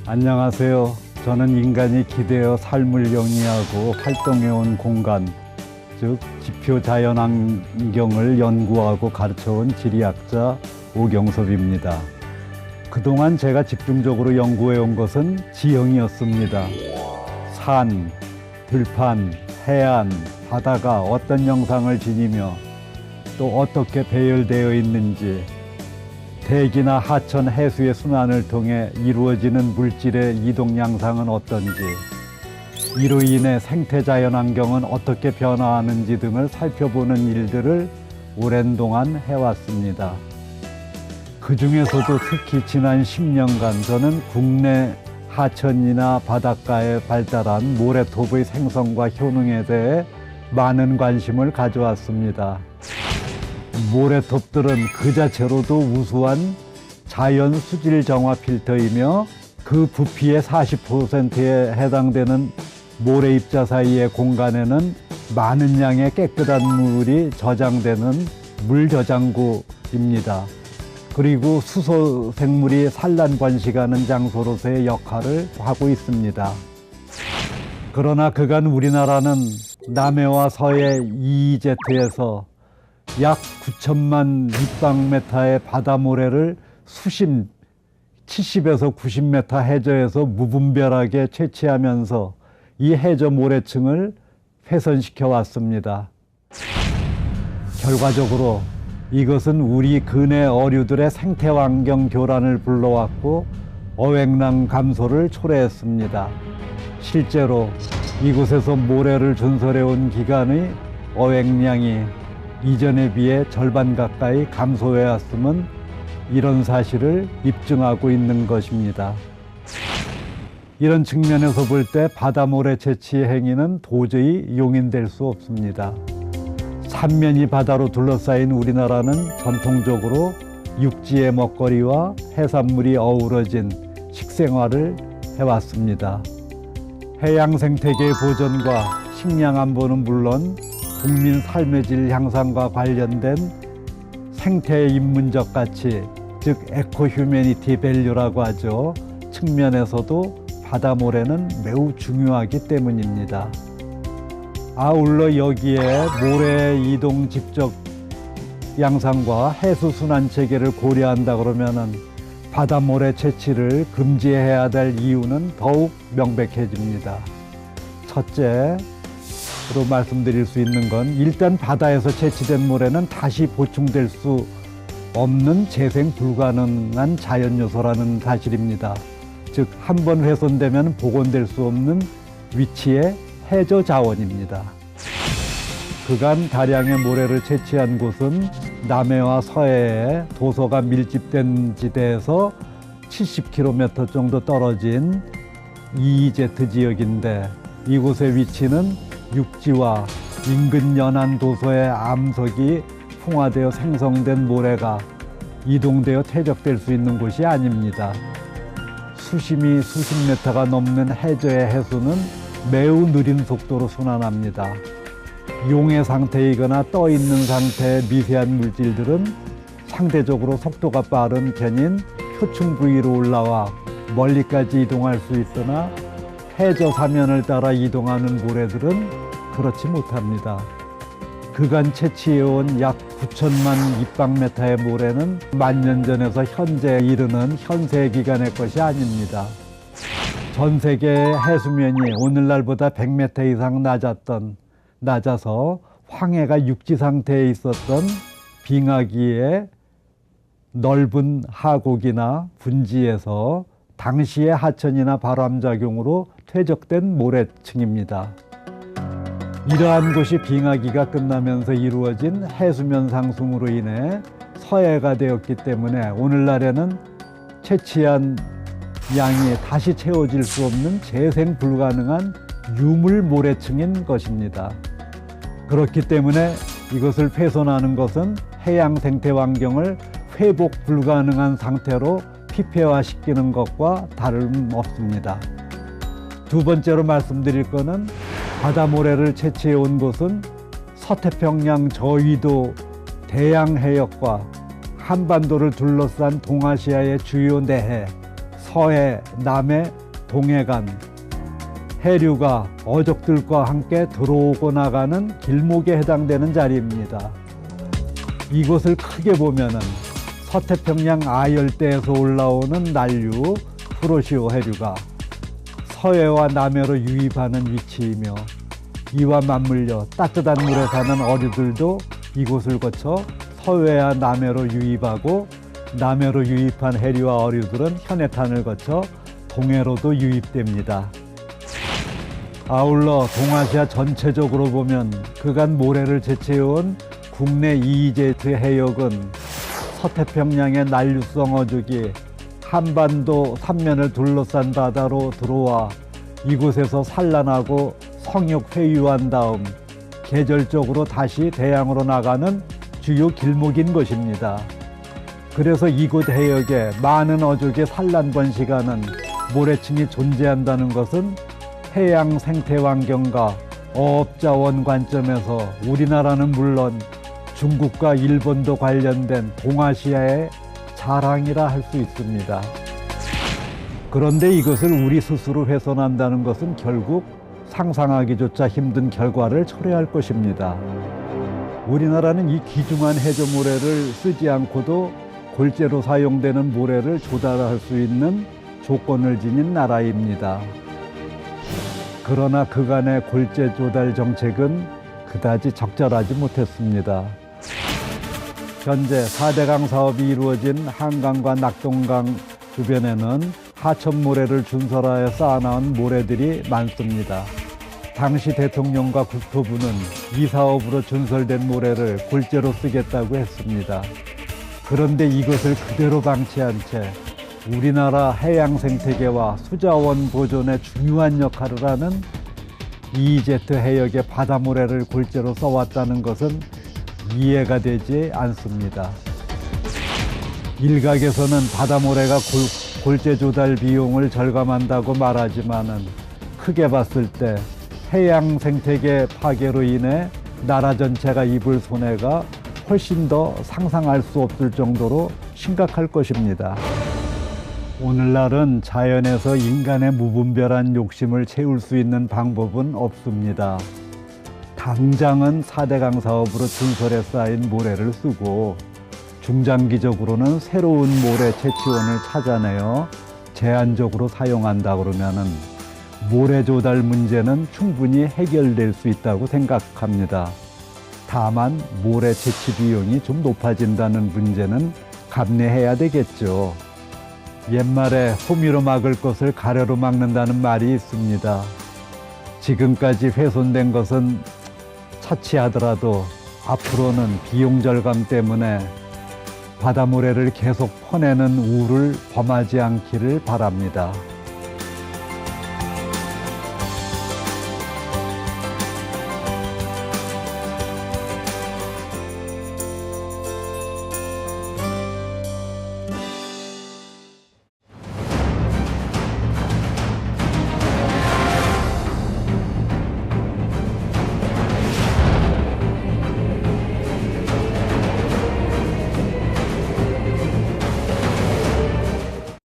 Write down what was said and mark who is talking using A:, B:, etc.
A: 안녕하세요. 저는 인간이 기대어 삶을 영위하고 활동해온 공간, 즉 지표 자연환경을 연구하고 가르쳐온 지리학자 오경섭입니다. 그동안 제가 집중적으로 연구해온 것은 지형이었습니다. 산, 들판, 해안, 바다가 어떤 형상을 지니며 또 어떻게 배열되어 있는지, 대기나 하천, 해수의 순환을 통해 이루어지는 물질의 이동 양상은 어떤지, 이로 인해 생태 자연환경은 어떻게 변화하는지 등을 살펴보는 일들을 오랜 동안 해왔습니다. 그 중에서도 특히 지난 10년간 저는 국내 하천이나 바닷가에 발달한 모래톱의 생성과 효능에 대해 많은 관심을 가져왔습니다. 모래톱들은 그 자체로도 우수한 자연 수질 정화 필터이며 그 부피의 40%에 해당되는 모래 입자 사이의 공간에는 많은 양의 깨끗한 물이 저장되는 물 저장고입니다. 그리고 수소 생물이 산란 번식하는 장소로서의 역할을 하고 있습니다. 그러나 그간 우리나라는 남해와 서해 EEZ에서 약 9천만立方메타의 바다모래를 수심 70에서 90m 해저에서 무분별하게 채취하면서 이 해저 모래층을 훼손시켜 왔습니다. 결과적으로 이것은 우리 근해 어류들의 생태환경 교란을 불러왔고 어획량 감소를 초래했습니다. 실제로 이곳에서 모래를 존설해온 기간의 어획량이 이전에 비해 절반 가까이 감소해 왔음은 이런 사실을 입증하고 있는 것입니다. 이런 측면에서 볼 때 바다모래 채취 행위는 도저히 용인될 수 없습니다. 삼면이 바다로 둘러싸인 우리나라는 전통적으로 육지의 먹거리와 해산물이 어우러진 식생활을 해왔습니다. 해양 생태계의 보존과 식량 안보는 물론 국민 삶의 질 향상과 관련된 생태 인문적 가치, 즉 에코 휴메니티 밸류라고 하죠. 측면에서도 바다모래는 매우 중요하기 때문입니다. 아울러 여기에 모래 이동 직접 양상과 해수 순환 체계를 고려한다 그러면은 바다모래 채취를 금지해야 될 이유는 더욱 명백해집니다. 첫째로 말씀드릴 수 있는 건 일단 바다에서 채취된 모래는 다시 보충될 수 없는 재생 불가능한 자연 요소라는 사실입니다. 즉, 한 번 훼손되면 복원될 수 없는 위치의 해저 자원입니다. 그간 다량의 모래를 채취한 곳은 남해와 서해에 도서가 밀집된 지대에서 70km 정도 떨어진 EEZ 지역인데 이곳의 위치는 육지와 인근 연안 도서의 암석이 풍화되어 생성된 모래가 이동되어 퇴적될 수 있는 곳이 아닙니다. 수심이 수십 미터가 넘는 해저의 해수는 매우 느린 속도로 순환합니다. 용의 상태이거나 떠 있는 상태의 미세한 물질들은 상대적으로 속도가 빠른 편인 표층 부위로 올라와 멀리까지 이동할 수 있으나 해저 사면을 따라 이동하는 모래들은 그렇지 못합니다. 그간 채취해온 약 9천만立方메타의 모래는 만년 전에서 현재에 이르는 현세 기간의 것이 아닙니다. 전 세계 해수면이 오늘날보다 100m 이상 낮아서 황해가 육지 상태에 있었던 빙하기의 넓은 하곡이나 분지에서 당시의 하천이나 바람작용으로 퇴적된 모래층입니다. 이러한 곳이 빙하기가 끝나면서 이루어진 해수면 상승으로 인해 서해가 되었기 때문에 오늘날에는 채취한 양이 다시 채워질 수 없는 재생 불가능한 유물 모래층인 것입니다. 그렇기 때문에 이것을 훼손하는 것은 해양 생태 환경을 회복 불가능한 상태로 피폐화시키는 것과 다름없습니다. 두 번째로 말씀드릴 것은 바다모래를 채취해 온 곳은 서태평양 저위도 대양해역과 한반도를 둘러싼 동아시아의 주요 내해, 서해, 남해, 동해 간 해류가 어족들과 함께 들어오고 나가는 길목에 해당되는 자리입니다. 이곳을 크게 보면은 서태평양 아열대에서 올라오는 난류 프로시오 해류가 서해와 남해로 유입하는 위치이며, 이와 맞물려 따뜻한 물에 사는 어류들도 이곳을 거쳐 서해와 남해로 유입하고, 남해로 유입한 해류와 어류들은 현해탄을 거쳐 동해로도 유입됩니다. 아울러 동아시아 전체적으로 보면 그간 모래를 채취해온 국내 EEZ 해역은 서태평양의 난류성 어족이 한반도 삼면을 둘러싼 바다로 들어와 이곳에서 산란하고 성역 회유한 다음 계절적으로 다시 대양으로 나가는 주요 길목인 것입니다. 그래서 이곳 해역에 많은 어족의 산란번 시간은 모래층이 존재한다는 것은 해양 생태 환경과 어업자원 관점에서 우리나라는 물론 중국과 일본도 관련된 동아시아의 자랑이라 할 수 있습니다. 그런데 이것을 우리 스스로 훼손한다는 것은 결국 상상하기조차 힘든 결과를 초래할 것입니다. 우리나라는 이 귀중한 해저모래를 쓰지 않고도 골재로 사용되는 모래를 조달할 수 있는 조건을 지닌 나라입니다. 그러나 그간의 골재 조달 정책은 그다지 적절하지 못했습니다. 현재 4대강 사업이 이루어진 한강과 낙동강 주변에는 하천모래를 준설하여 쌓아놓은 모래들이 많습니다. 당시 대통령과 국토부는 이 사업으로 준설된 모래를 골재로 쓰겠다고 했습니다. 그런데 이것을 그대로 방치한 채 우리나라 해양 생태계와 수자원 보존에 중요한 역할을 하는 EEZ 해역의 바다모래를 골재로 써왔다는 것은 이해가 되지 않습니다. 일각에서는 바다모래가 골재 조달 비용을 절감한다고 말하지만은 크게 봤을 때 해양 생태계 파괴로 인해 나라 전체가 입을 손해가 훨씬 더 상상할 수 없을 정도로 심각할 것입니다. 오늘날은 자연에서 인간의 무분별한 욕심을 채울 수 있는 방법은 없습니다. 당장은 4대강 사업으로 준설에 쌓인 모래를 쓰고 중장기적으로는 새로운 모래 채취원을 찾아내어 제한적으로 사용한다 그러면은 모래 조달 문제는 충분히 해결될 수 있다고 생각합니다. 다만 모래 채취 비용이 좀 높아진다는 문제는 감내해야 되겠죠. 옛말에 호미로 막을 것을 가래로 막는다는 말이 있습니다. 지금까지 훼손된 것은 차치하더라도 앞으로는 비용 절감 때문에 바다모래를 계속 퍼내는 우를 범하지 않기를 바랍니다.